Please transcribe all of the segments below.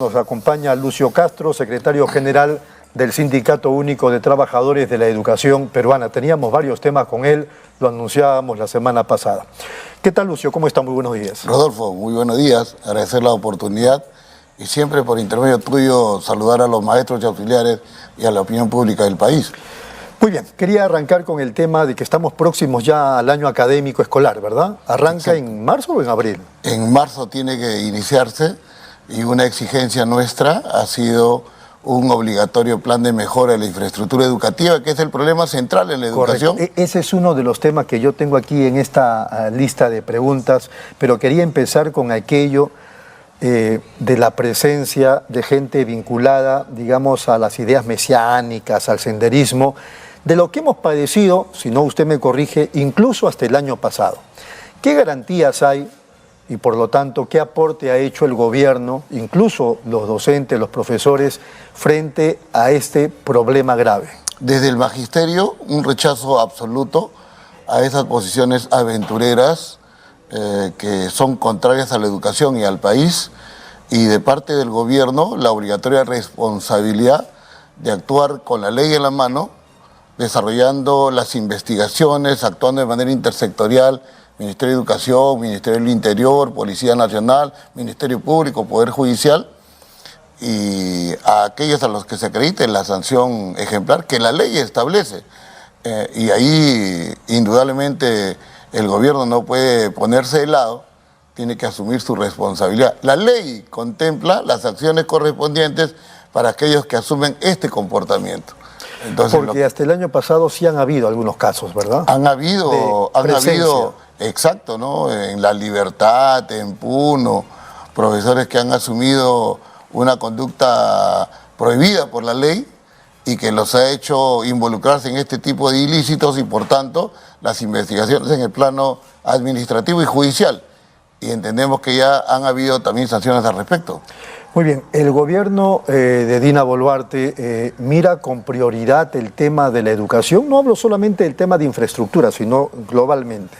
Nos acompaña Lucio Castro, secretario general del Sindicato Único de Trabajadores de la Educación Peruana. Teníamos varios temas con él, lo anunciábamos la semana pasada. ¿Qué tal, Lucio? ¿Cómo está? Muy buenos días. Rodolfo, muy buenos días. Agradecer la oportunidad y siempre por intermedio tuyo saludar a los maestros y auxiliares y a la opinión pública del país. Muy bien, quería arrancar con el tema de que estamos próximos ya al año académico escolar, ¿verdad? ¿Arranca en marzo o en abril? En marzo tiene que iniciarse y una exigencia nuestra ha sido un obligatorio plan de mejora de la infraestructura educativa, que es el problema central en la educación. Correcto. Ese es uno de los temas que yo tengo aquí en esta lista de preguntas, pero quería empezar con aquello de la presencia de gente vinculada, digamos, a las ideas mesiánicas, al senderismo, de lo que hemos padecido, si no usted me corrige, incluso hasta el año pasado. ¿Qué garantías hay y por lo tanto qué aporte ha hecho el gobierno, incluso los docentes, los profesores, frente a este problema grave? Desde el magisterio, un rechazo absoluto a esas posiciones aventureras que son contrarias a la educación y al país, y de parte del gobierno la obligatoria responsabilidad de actuar con la ley en la mano, desarrollando las investigaciones, actuando de manera intersectorial, Ministerio de Educación, Ministerio del Interior, Policía Nacional, Ministerio Público, Poder Judicial, y a aquellos a los que se acredite la sanción ejemplar que la ley establece. Y ahí, indudablemente, el gobierno no puede ponerse de lado, tiene que asumir su responsabilidad. La ley contempla las acciones correspondientes para aquellos que asumen este comportamiento. Entonces, porque hasta el año pasado sí han habido algunos casos, ¿verdad? Han habido, exacto, ¿no? En La Libertad, en Puno, profesores que han asumido una conducta prohibida por la ley y que los ha hecho involucrarse en este tipo de ilícitos y por tanto las investigaciones en el plano administrativo y judicial. Y entendemos que ya han habido también sanciones al respecto. Muy bien, el gobierno de Dina Boluarte mira con prioridad el tema de la educación. No hablo solamente del tema de infraestructura, sino globalmente.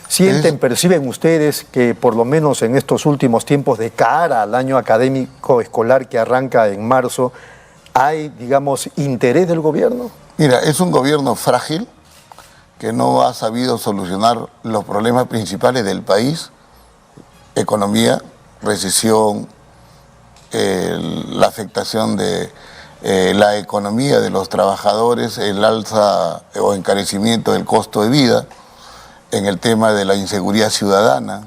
¿Sienten, perciben ustedes que por lo menos en estos últimos tiempos de cara al año académico escolar que arranca en marzo, hay, digamos, interés del gobierno? Mira, es un gobierno frágil que no ha sabido solucionar los problemas principales del país: economía, recesión, la afectación de la economía de los trabajadores, el alza o encarecimiento del costo de vida, en el tema de la inseguridad ciudadana,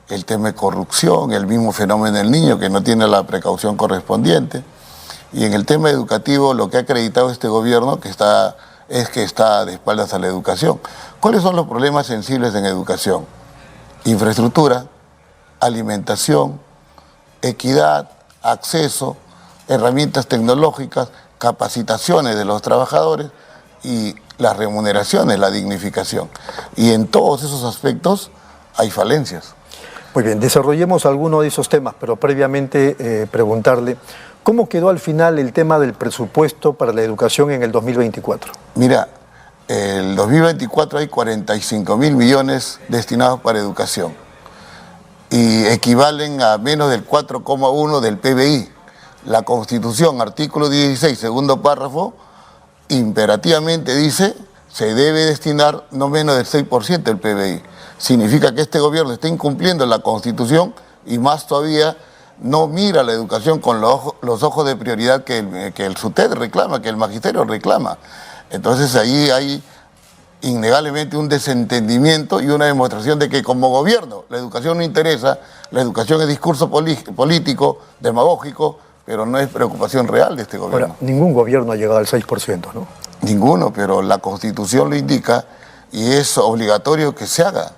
el tema de corrupción, el mismo fenómeno del niño que no tiene la precaución correspondiente, y en el tema educativo lo que ha acreditado este gobierno es que está de espaldas a la educación. ¿Cuáles son los problemas sensibles en educación? Infraestructura, alimentación, equidad, acceso, herramientas tecnológicas, capacitaciones de los trabajadores y las remuneraciones, la dignificación. Y en todos esos aspectos hay falencias. Muy bien, desarrollemos alguno de esos temas, pero previamente preguntarle, ¿cómo quedó al final el tema del presupuesto para la educación en el 2024? Mira, el 2024 hay 45.000 millones destinados para educación y equivalen a menos del 4,1 del PBI. La Constitución, artículo 16, segundo párrafo, imperativamente dice se debe destinar no menos del 6% del PBI. Significa que este gobierno está incumpliendo la Constitución y más todavía no mira la educación con los ojos de prioridad que el SUTED reclama, que el magisterio reclama. Entonces ahí hay innegablemente un desentendimiento y una demostración de que como gobierno la educación no interesa, la educación es discurso político, demagógico, pero no es preocupación real de este gobierno. Ahora, ningún gobierno ha llegado al 6%, ¿no? Ninguno, pero la Constitución lo indica y es obligatorio que se haga.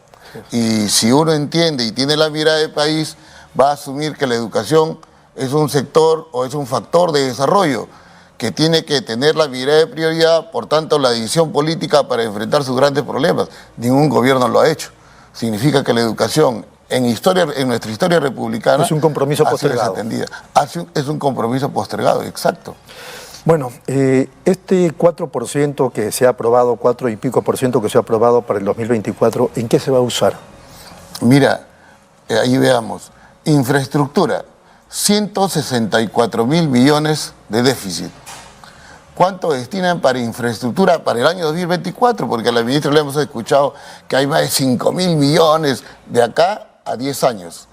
Y si uno entiende y tiene la mirada del país, va a asumir que la educación es un sector o es un factor de desarrollo que tiene que tener la mirada de prioridad, por tanto la decisión política para enfrentar sus grandes problemas. Ningún gobierno lo ha hecho. Significa que la educación en nuestra historia republicana es un compromiso postergado. Es un compromiso postergado, exacto. Bueno, este 4% que se ha aprobado, 4 y pico por ciento que se ha aprobado para el 2024, ¿en qué se va a usar? Mira, ahí veamos, infraestructura, 164.000 millones de déficit. ¿Cuánto destinan para infraestructura para el año 2024? Porque a la ministra le hemos escuchado que hay más de 5.000 millones de acá a 10 años.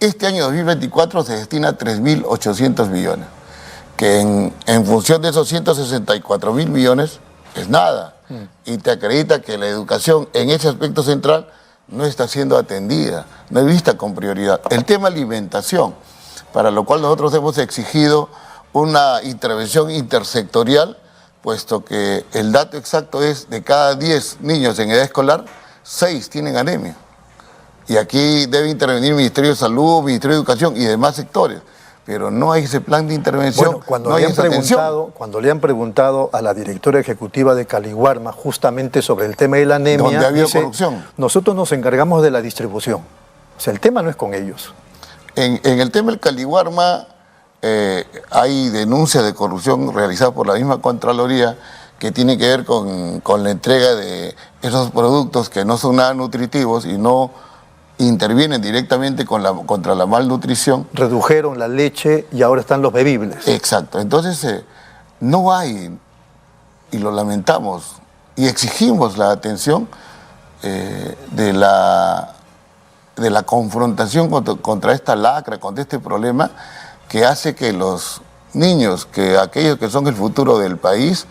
Este año 2024 se destina 3.800 millones, que en función de esos 164.000 millones es nada. Y te acredita que la educación en ese aspecto central no está siendo atendida, no es vista con prioridad. El tema alimentación, para lo cual nosotros hemos exigido una intervención intersectorial, puesto que el dato exacto es de cada 10 niños en edad escolar, 6 tienen anemia. Y aquí debe intervenir el Ministerio de Salud, Ministerio de Educación y demás sectores. Pero no hay ese plan de intervención, Bueno, cuando, no hay esa atención. cuando le han preguntado a la directora ejecutiva de Caliwarma justamente sobre el tema de la anemia, donde ha habido dice, corrupción. Nosotros nos encargamos de la distribución. O sea, el tema no es con ellos. En el tema del Caliwarma hay denuncias de corrupción realizadas por la misma Contraloría que tiene que ver con la entrega de esos productos que no son nada nutritivos y no intervienen directamente contra la malnutrición. Redujeron la leche y ahora están los bebibles. Exacto. Entonces, no hay, y lo lamentamos, y exigimos la atención de la confrontación contra esta lacra, contra este problema que hace que los niños, que aquellos que son el futuro del país,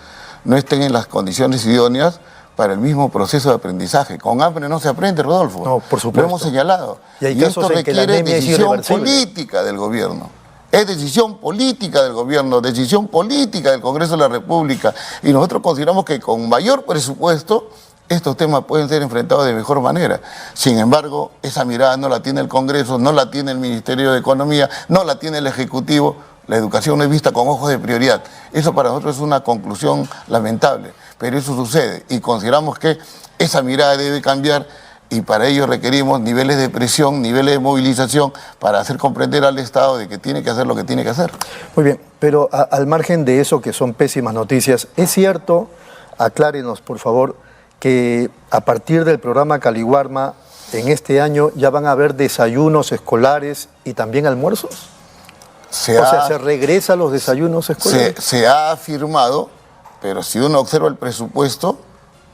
no estén en las condiciones idóneas para el mismo proceso de aprendizaje. Con hambre no se aprende, Rodolfo. No, por supuesto. Lo hemos señalado. Y hay esto casos en que la requiere anemia es decisión irreversible. política del gobierno. Es decisión política del gobierno, decisión política del Congreso de la República. Y nosotros consideramos que con mayor presupuesto estos temas pueden ser enfrentados de mejor manera. Sin embargo, esa mirada no la tiene el Congreso, no la tiene el Ministerio de Economía, no la tiene el Ejecutivo. La educación no es vista con ojos de prioridad. Eso para nosotros es una conclusión lamentable, pero eso sucede y consideramos que esa mirada debe cambiar y para ello requerimos niveles de presión, niveles de movilización para hacer comprender al Estado de que tiene que hacer lo que tiene que hacer. Muy bien, pero al margen de eso, que son pésimas noticias, ¿es cierto, aclárenos por favor, que a partir del programa Caliwarma en este año ya van a haber desayunos escolares y también almuerzos? ¿Se regresa a los desayunos escolares? Se ha afirmado, pero si uno observa el presupuesto,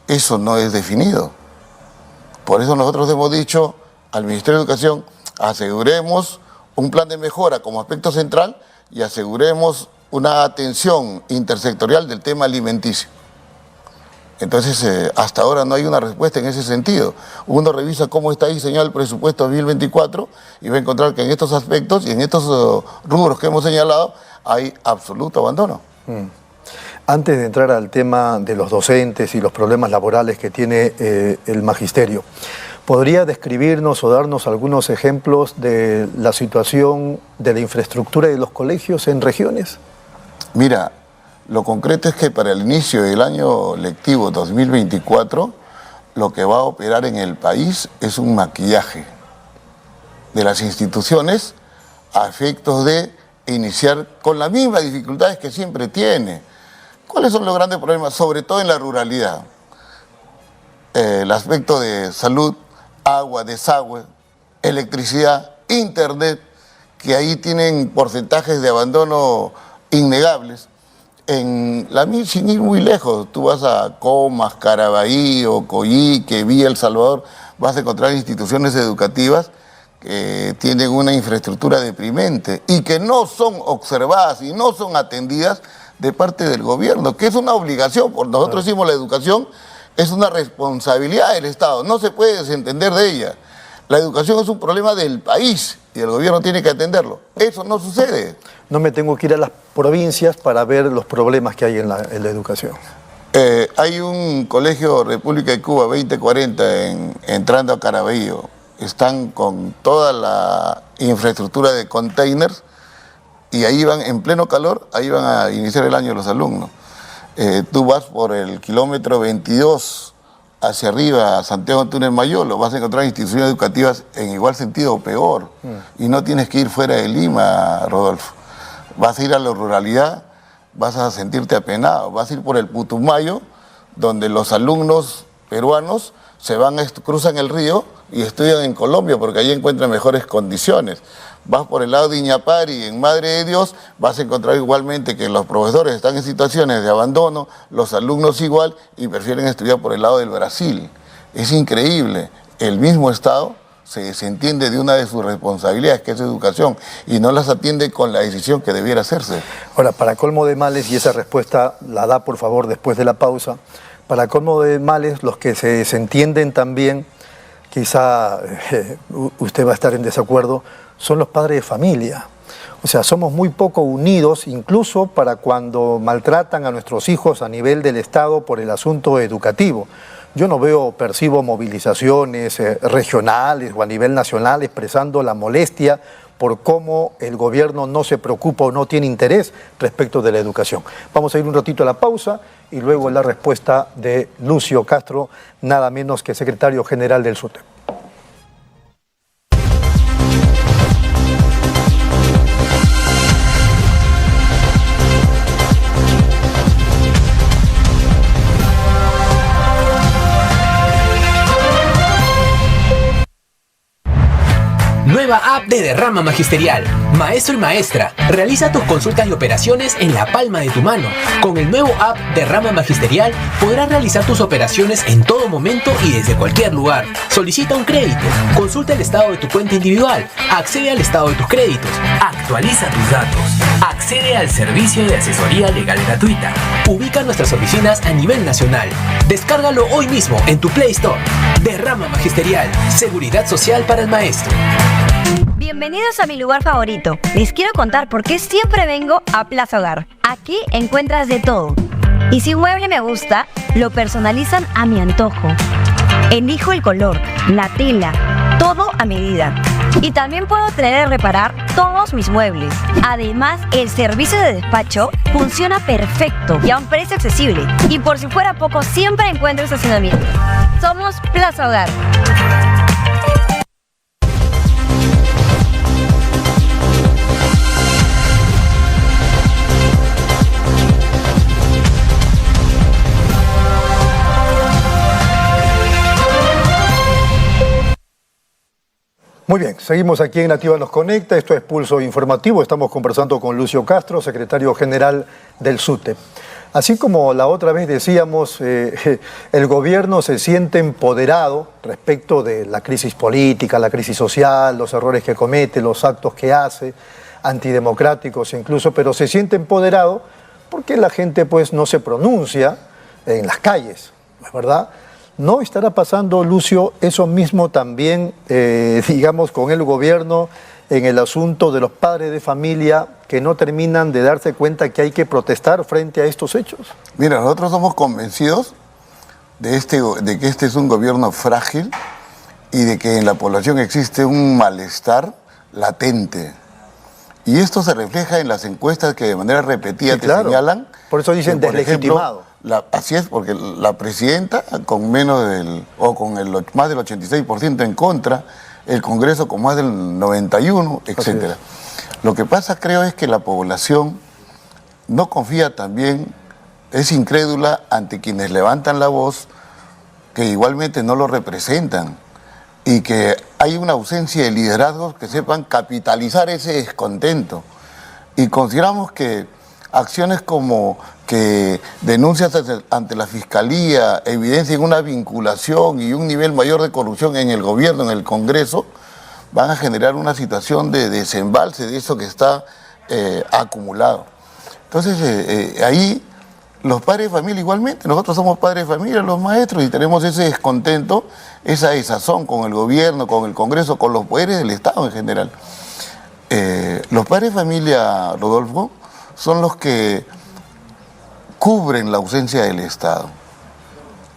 eso no es definido. Por eso nosotros hemos dicho al Ministerio de Educación, aseguremos un plan de mejora como aspecto central y aseguremos una atención intersectorial del tema alimenticio. Entonces, hasta ahora no hay una respuesta en ese sentido. Uno revisa cómo está diseñado el presupuesto 2024 y va a encontrar que en estos aspectos y en estos rubros que hemos señalado hay absoluto abandono. Antes de entrar al tema de los docentes y los problemas laborales que tiene el magisterio, ¿podría describirnos o darnos algunos ejemplos de la situación de la infraestructura de los colegios en regiones? Mira, lo concreto es que para el inicio del año lectivo 2024, lo que va a operar en el país es un maquillaje de las instituciones a efectos de iniciar con las mismas dificultades que siempre tiene. ¿Cuáles son los grandes problemas? Sobre todo en la ruralidad. El aspecto de salud, agua, desagüe, electricidad, internet, que ahí tienen porcentajes de abandono innegables. Sin ir muy lejos, tú vas a Comas, Caraballo, Coyique, Villa El Salvador, vas a encontrar instituciones educativas que tienen una infraestructura deprimente y que no son observadas y no son atendidas de parte del gobierno, que es una obligación. Por nosotros decimos la educación es una responsabilidad del Estado, no se puede desentender de ella. La educación es un problema del país y el gobierno tiene que atenderlo. Eso no sucede. No me tengo que ir a las provincias para ver los problemas que hay en la educación. Hay un colegio República de Cuba 2040 entrando a Caraballo. Están con toda la infraestructura de containers y ahí van, en pleno calor, ahí van a iniciar el año los alumnos. Tú vas por el kilómetro 22 hacia arriba, a Santiago Antunes Mayolo, vas a encontrar instituciones educativas en igual sentido o peor. Y no tienes que ir fuera de Lima, Rodolfo. Vas a ir a la ruralidad, vas a sentirte apenado. Vas a ir por el Putumayo, donde los alumnos peruanos cruzan el río y estudian en Colombia porque allí encuentran mejores condiciones. Vas por el lado de Iñapari, en Madre de Dios, vas a encontrar igualmente que los profesores están en situaciones de abandono, los alumnos igual, y prefieren estudiar por el lado del Brasil. Es increíble. El mismo Estado se desentiende de una de sus responsabilidades, que es educación, y no las atiende con la decisión que debiera hacerse. Ahora, para colmo de males, y esa respuesta la da por favor después de la pausa, para colmo de males, los que se desentienden también, quizá usted va a estar en desacuerdo, son los padres de familia. O sea, somos muy poco unidos, incluso para cuando maltratan a nuestros hijos a nivel del Estado por el asunto educativo. Yo no percibo movilizaciones regionales o a nivel nacional expresando la molestia por cómo el gobierno no se preocupa o no tiene interés respecto de la educación. Vamos a ir un ratito a la pausa y luego la respuesta de Lucio Castro, nada menos que secretario general del SUTEP. Nueva app de Derrama Magisterial. Maestro y maestra, realiza tus consultas y operaciones en la palma de tu mano. Con el nuevo app Derrama Magisterial podrás realizar tus operaciones en todo momento y desde cualquier lugar. Solicita un crédito, consulta el estado de tu cuenta individual, accede al estado de tus créditos, actualiza tus datos, accede al servicio de asesoría legal gratuita. Ubica nuestras oficinas a nivel nacional. Descárgalo hoy mismo en tu Play Store. Derrama Magisterial, seguridad social para el maestro. Bienvenidos a mi lugar favorito. Les quiero contar por qué siempre vengo a Plaza Hogar. Aquí encuentras de todo. Y si un mueble me gusta, lo personalizan a mi antojo. Elijo el color, la tela, todo a medida. Y también puedo traer a reparar todos mis muebles. Además, el servicio de despacho funciona perfecto y a un precio accesible. Y por si fuera poco, siempre encuentro estacionamiento. Somos Plaza Hogar. Muy bien, seguimos aquí en Nativa Nos Conecta, esto es Pulso Informativo, estamos conversando con Lucio Castro, secretario general del SUTEP. Así como la otra vez decíamos, el gobierno se siente empoderado respecto de la crisis política, la crisis social, los errores que comete, los actos que hace, antidemocráticos incluso, pero se siente empoderado porque la gente pues no se pronuncia en las calles, ¿no es verdad? ¿No estará pasando, Lucio, eso mismo también, digamos, con el gobierno en el asunto de los padres de familia que no terminan de darse cuenta que hay que protestar frente a estos hechos? Mira, nosotros somos convencidos de que este es un gobierno frágil y de que en la población existe un malestar latente. Y esto se refleja en las encuestas que de manera repetida te señalan. Por eso dicen que, por deslegitimado. Ejemplo, así es, porque la presidenta con más del 86% en contra, el Congreso con más del 91%, etc. Lo que pasa, creo, es que la población no confía también, es incrédula ante quienes levantan la voz, que igualmente no lo representan, y que hay una ausencia de liderazgos que sepan capitalizar ese descontento. Y consideramos que acciones como que denuncias ante la Fiscalía evidencien una vinculación y un nivel mayor de corrupción en el gobierno, en el Congreso, van a generar una situación de desembalse de eso que está acumulado. Entonces, ahí los padres de familia igualmente, nosotros somos padres de familia, los maestros, y tenemos ese descontento, esa desazón con el gobierno, con el Congreso, con los poderes del Estado en general. Los padres de familia, Rodolfo, son los que cubren la ausencia del Estado.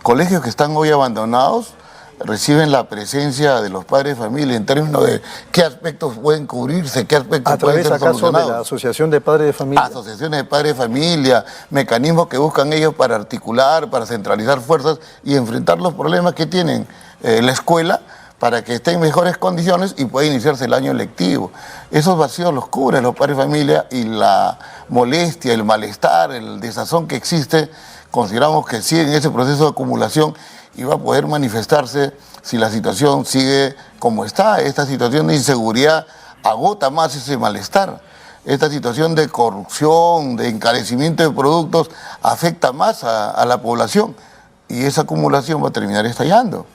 Colegios que están hoy abandonados reciben la presencia de los padres de familia en términos de qué aspectos pueden cubrirse, qué aspectos pueden ser solucionados. ¿A través acaso de la Asociación de Padres de Familia? Asociaciones de Padres de Familia, mecanismos que buscan ellos para articular, para centralizar fuerzas y enfrentar los problemas que tienen la escuela para que esté en mejores condiciones y pueda iniciarse el año lectivo. Esos vacíos los cubren los padres de familia y la molestia, el malestar, el desazón que existe, consideramos que sigue en ese proceso de acumulación y va a poder manifestarse si la situación sigue como está, esta situación de inseguridad agota más ese malestar. Esta situación de corrupción, de encarecimiento de productos, afecta más a la población y esa acumulación va a terminar estallando.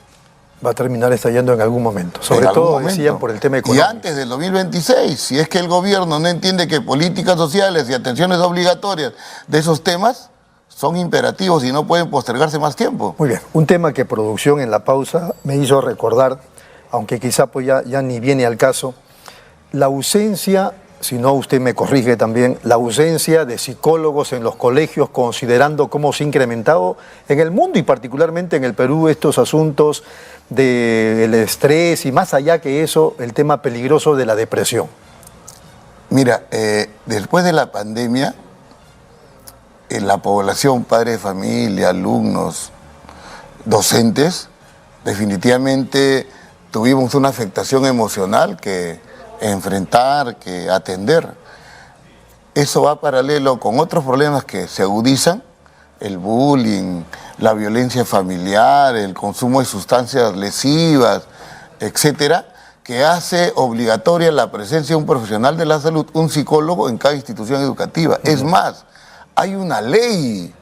Va a terminar estallando en algún momento. Sobre todo, decían, por el tema económico. Y antes del 2026, si es que el gobierno no entiende que políticas sociales y atenciones obligatorias de esos temas son imperativos y no pueden postergarse más tiempo. Muy bien, un tema que producción en la pausa me hizo recordar, aunque quizá pues ya ni viene al caso, la ausencia, si no usted me corrige también, la ausencia de psicólogos en los colegios, considerando cómo se ha incrementado en el mundo y particularmente en el Perú estos asuntos del estrés y más allá que eso, el tema peligroso de la depresión. Mira, después de la pandemia, la población, padres de familia, alumnos, docentes, definitivamente tuvimos una afectación emocional que enfrentar, que atender. Eso va paralelo con otros problemas que se agudizan, el bullying, la violencia familiar, el consumo de sustancias lesivas, etcétera, que hace obligatoria la presencia de un profesional de la salud, un psicólogo en cada institución educativa. Es más, hay una ley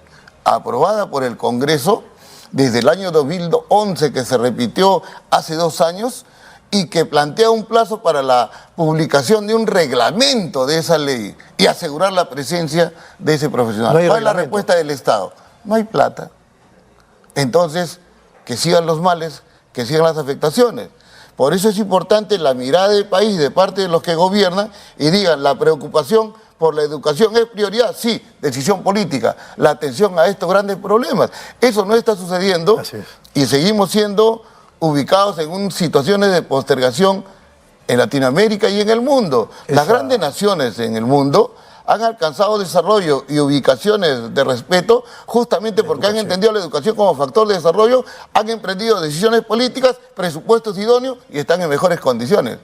aprobada por el Congreso desde el año 2011 que se repitió hace 2 años y que plantea un plazo para la publicación de un reglamento de esa ley y asegurar la presencia de ese profesional. ¿Cuál es la respuesta del Estado? No hay plata. Entonces, que sigan los males, que sigan las afectaciones. Por eso es importante la mirada del país de parte de los que gobiernan y digan, la preocupación por la educación es prioridad, sí, decisión política, la atención a estos grandes problemas. Eso no está sucediendo y seguimos siendo ubicados en situaciones de postergación en Latinoamérica y en el mundo. Las grandes naciones en el mundo han alcanzado desarrollo y ubicaciones de respeto justamente porque han entendido la educación como factor de desarrollo, han emprendido decisiones políticas, presupuestos idóneos y están en mejores condiciones.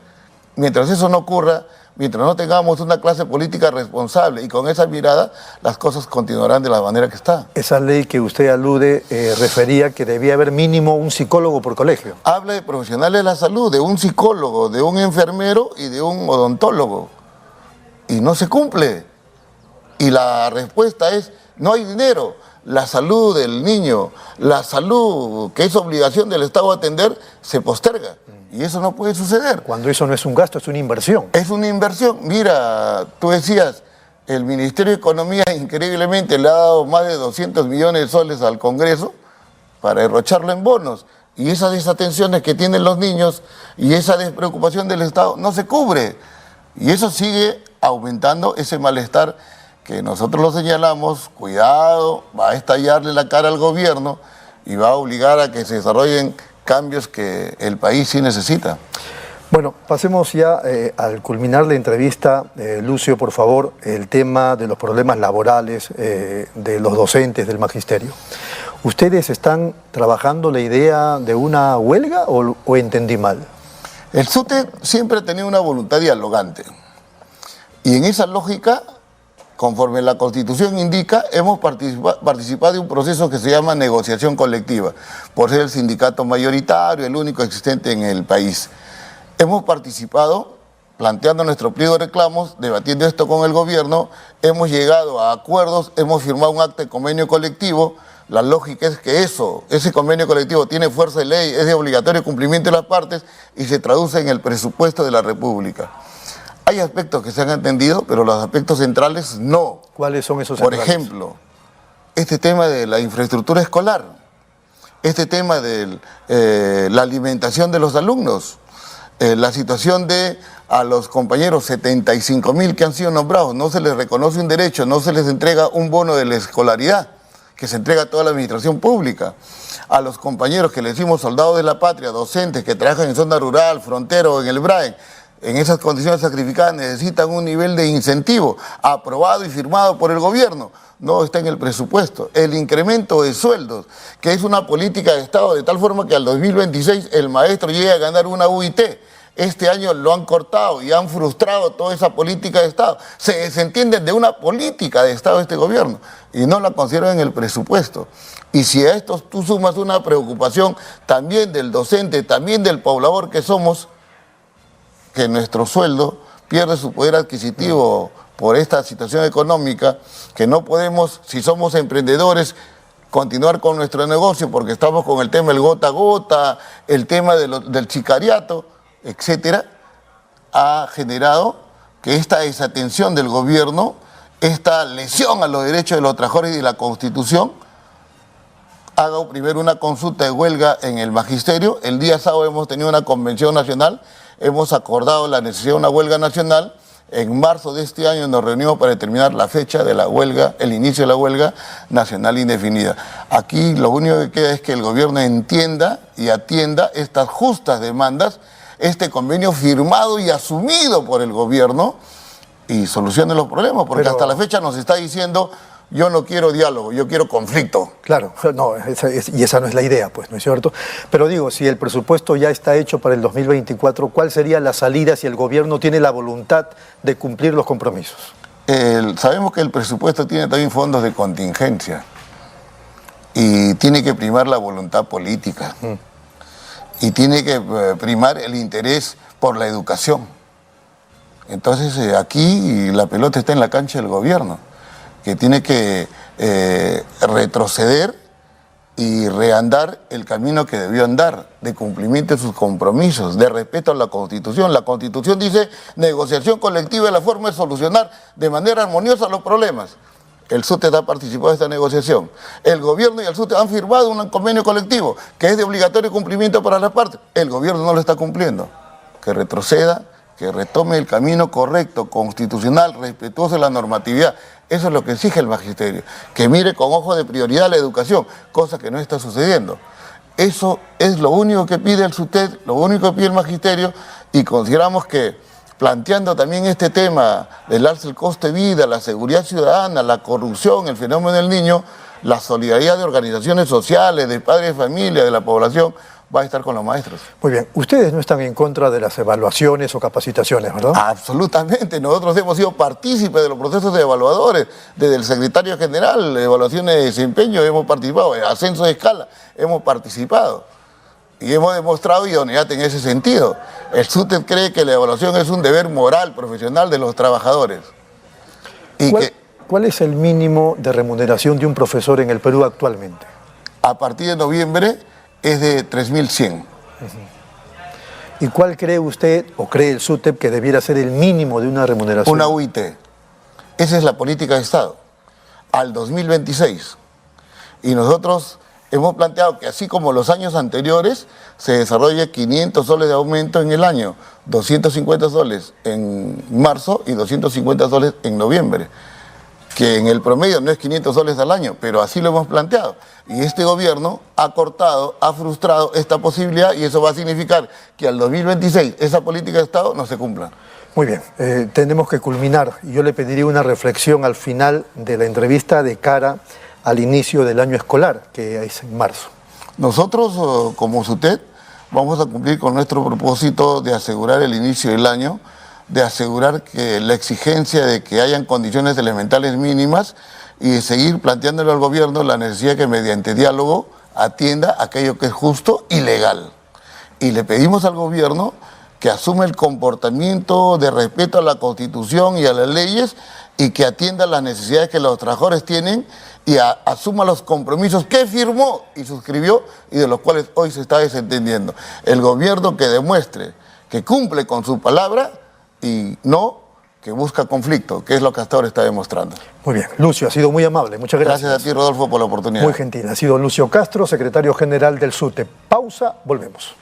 Mientras eso no ocurra, mientras no tengamos una clase política responsable y con esa mirada, las cosas continuarán de la manera que está. Esa ley que usted alude refería que debía haber mínimo un psicólogo por colegio. Habla de profesionales de la salud, de un psicólogo, de un enfermero y de un odontólogo. Y no se cumple. Y la respuesta es, no hay dinero. La salud del niño, la salud que es obligación del Estado atender, se posterga. Y eso no puede suceder. Cuando eso no es un gasto, es una inversión. Es una inversión. Mira, tú decías, el Ministerio de Economía increíblemente le ha dado más de 200 millones de soles al Congreso para derrocharlo en bonos. Y esas desatenciones que tienen los niños y esa despreocupación del Estado no se cubre. Y eso sigue aumentando ese malestar que nosotros lo señalamos, cuidado, va a estallarle la cara al gobierno y va a obligar a que se desarrollen cambios que el país sí necesita. Bueno, pasemos ya al culminar la entrevista, Lucio, por favor, el tema de los problemas laborales de los docentes del magisterio. ¿Ustedes están trabajando la idea de una huelga o entendí mal? El SUTE siempre ha tenido una voluntad dialogante y en esa lógica, conforme la Constitución indica, hemos participado de un proceso que se llama negociación colectiva, por ser el sindicato mayoritario, el único existente en el país. Hemos participado planteando nuestro pliego de reclamos, debatiendo esto con el gobierno, hemos llegado a acuerdos, hemos firmado un acta de convenio colectivo. La lógica es que ese convenio colectivo tiene fuerza de ley, es de obligatorio cumplimiento de las partes y se traduce en el presupuesto de la República. Hay aspectos que se han entendido, pero los aspectos centrales no. ¿Cuáles son esos Por centrales? ejemplo, este tema de la infraestructura escolar, este tema de la alimentación de los alumnos, la situación de a los compañeros 75.000 que han sido nombrados, no se les reconoce un derecho, no se les entrega un bono de la escolaridad, que se entrega a toda la administración pública. A los compañeros que le decimos soldados de la patria, docentes que trabajan en zona rural, frontera o en el BRAE, en esas condiciones sacrificadas necesitan un nivel de incentivo aprobado y firmado por el gobierno. No está en el presupuesto. El incremento de sueldos, que es una política de Estado de tal forma que al 2026 el maestro llegue a ganar una UIT. Este año lo han cortado y han frustrado toda esa política de Estado. Se desentienden de una política de Estado de este gobierno y no la consideran en el presupuesto. Y si a esto tú sumas una preocupación también del docente, también del poblador que somos, que nuestro sueldo pierde su poder adquisitivo por esta situación económica, que no podemos, si somos emprendedores, continuar con nuestro negocio porque estamos con el tema del gota a gota, el tema del sicariato, etcétera, ha generado que esta desatención del gobierno, esta lesión a los derechos de los trabajadores y de la Constitución, haga primero una consulta de huelga en el magisterio. El día sábado hemos tenido una convención nacional, hemos acordado la necesidad de una huelga nacional. En marzo de este año nos reunimos para determinar la fecha de la huelga, el inicio de la huelga nacional indefinida. Aquí lo único que queda es que el gobierno entienda y atienda estas justas demandas, este convenio firmado y asumido por el gobierno, y solucione los problemas, porque hasta la fecha nos está diciendo: yo no quiero diálogo, yo quiero conflicto. Claro, no, y esa no es la idea, pues, ¿no es cierto? Pero digo, si el presupuesto ya está hecho para el 2024, ¿cuál sería la salida si el gobierno tiene la voluntad de cumplir los compromisos? Sabemos que el presupuesto tiene también fondos de contingencia y tiene que primar la voluntad política y tiene que primar el interés por la educación. Entonces aquí la pelota está en la cancha del gobierno, que tiene que retroceder y reandar el camino que debió andar, de cumplimiento de sus compromisos, de respeto a la Constitución. La Constitución dice: negociación colectiva es la forma de solucionar de manera armoniosa los problemas. El SUTEP ha participado de esta negociación. El gobierno y el SUTEP han firmado un convenio colectivo que es de obligatorio cumplimiento para las partes. El gobierno no lo está cumpliendo. Que retroceda, que retome el camino correcto, constitucional, respetuoso de la normatividad. Eso es lo que exige el magisterio, que mire con ojo de prioridad la educación, cosa que no está sucediendo. Eso es lo único que pide el SUTEP, lo único que pide el magisterio, y consideramos que, planteando también este tema del alza del coste de vida, la seguridad ciudadana, la corrupción, el fenómeno del niño, la solidaridad de organizaciones sociales, de padres de familia, de la población, va a estar con los maestros. Muy bien, ustedes no están en contra de las evaluaciones o capacitaciones, ¿verdad? Absolutamente, nosotros hemos sido partícipes de los procesos de evaluadores, desde el secretario general, evaluaciones de desempeño, hemos participado, ascenso de escala, hemos participado. Y hemos demostrado idoneidad en ese sentido. El SUTEP cree que la evaluación es un deber moral, profesional de los trabajadores. Y ¿Cuál es el mínimo de remuneración de un profesor en el Perú actualmente? A partir de noviembre es de 3.100. ¿Y cuál cree usted o cree el SUTEP que debiera ser el mínimo de una remuneración? Una UIT. Esa es la política de Estado. Al 2026. Y nosotros hemos planteado que, así como los años anteriores, se desarrolle 500 soles de aumento en el año, 250 soles en marzo y 250 soles en noviembre. Que en el promedio no es 500 soles al año, pero así lo hemos planteado. Y este gobierno ha cortado, ha frustrado esta posibilidad, y eso va a significar que al 2026 esa política de Estado no se cumpla. Muy bien, tenemos que culminar. Yo le pediría una reflexión al final de la entrevista de cara al inicio del año escolar, que es en marzo. Nosotros, como SUTEP, vamos a cumplir con nuestro propósito de asegurar el inicio del año, de asegurar que la exigencia de que hayan condiciones elementales mínimas, y de seguir planteándole al gobierno la necesidad que, mediante diálogo, atienda aquello que es justo y legal. Y le pedimos al gobierno que asuma el comportamiento de respeto a la Constitución y a las leyes, y que atienda las necesidades que los trabajadores tienen, y asuma los compromisos que firmó y suscribió, y de los cuales hoy se está desentendiendo. El gobierno que demuestre que cumple con su palabra y no que busca conflicto, que es lo que hasta ahora está demostrando. Muy bien, Lucio, ha sido muy amable, muchas gracias. Gracias a ti, Rodolfo, por la oportunidad. Muy gentil, ha sido Lucio Castro, secretario general del SUTEP. Pausa, volvemos.